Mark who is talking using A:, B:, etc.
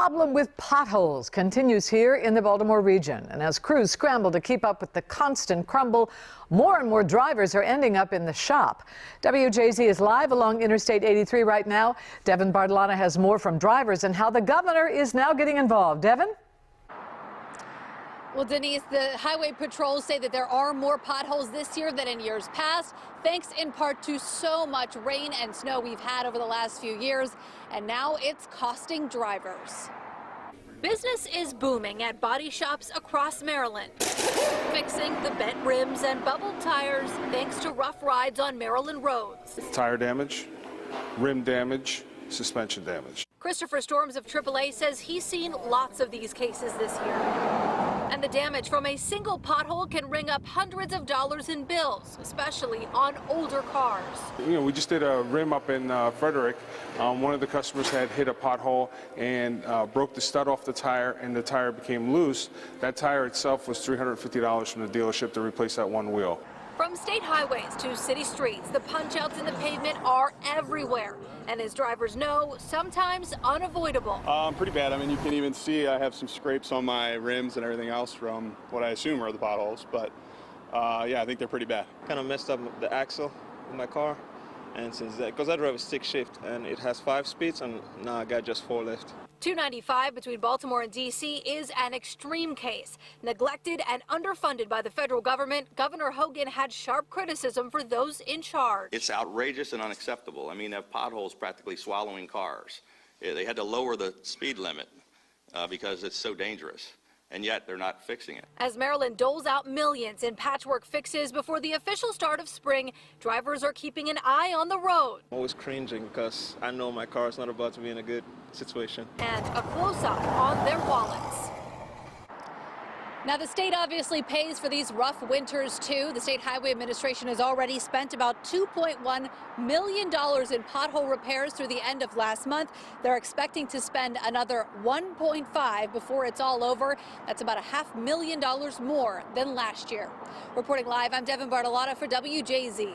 A: problem with potholes continues here in the Baltimore region. And as crews scramble to keep up with the constant crumble, more and more drivers are ending up in the shop. WJZ is live along Interstate 83 right now. Devin Bartolana has more from drivers and how the governor is now getting involved. Devin?
B: Well, Denise, the highway patrols say that there are more potholes this year than in years past, thanks in part to so much rain and snow we've had over the last few years, and now it's costing drivers. Business is booming at body shops across Maryland, fixing the bent rims and bubbled tires thanks to rough rides on Maryland roads.
C: Tire damage, rim damage, suspension damage.
B: Christopher Storms of AAA says he's seen lots of these cases this year. And the damage from a single pothole can ring up hundreds of dollars in bills, especially on older cars.
C: We just did a rim up in Frederick. One of the customers had hit a pothole and broke the stud off the tire, and the tire became loose. That tire itself was $350 from the dealership to replace that one wheel.
B: From state highways to city streets, the punch-outs in the pavement are everywhere. And as drivers know, sometimes unavoidable.
D: Pretty bad. I mean, you can even see I have some scrapes on my rims and everything else from what I assume are the potholes. But yeah, I think they're pretty bad.
E: Kind of messed up the axle in my car. And since that, because I drive a stick shift and it has 5 speeds, and now I got just 4 left.
B: 295 between Baltimore and D.C. is an extreme case. Neglected and underfunded by the federal government, Governor Hogan had sharp criticism for those in charge.
F: It's outrageous and unacceptable. I mean, they have potholes practically swallowing cars. They had to lower the speed limit because it's so dangerous. And yet they're not fixing it. As
B: Maryland doles out millions in patchwork fixes before the official start of spring, drivers are keeping an eye on the road.
E: I'm always cringing because I know my car is not about to be in a good situation.
B: And a close-up on their wallets. Now, the state obviously pays for these rough winters, too. The State Highway Administration has already spent about $2.1 million in pothole repairs through the end of last month. They're expecting to spend another $1.5 before it's all over. That's about $500,000 more than last year. Reporting live, I'm Devin Bartolana for WJZ.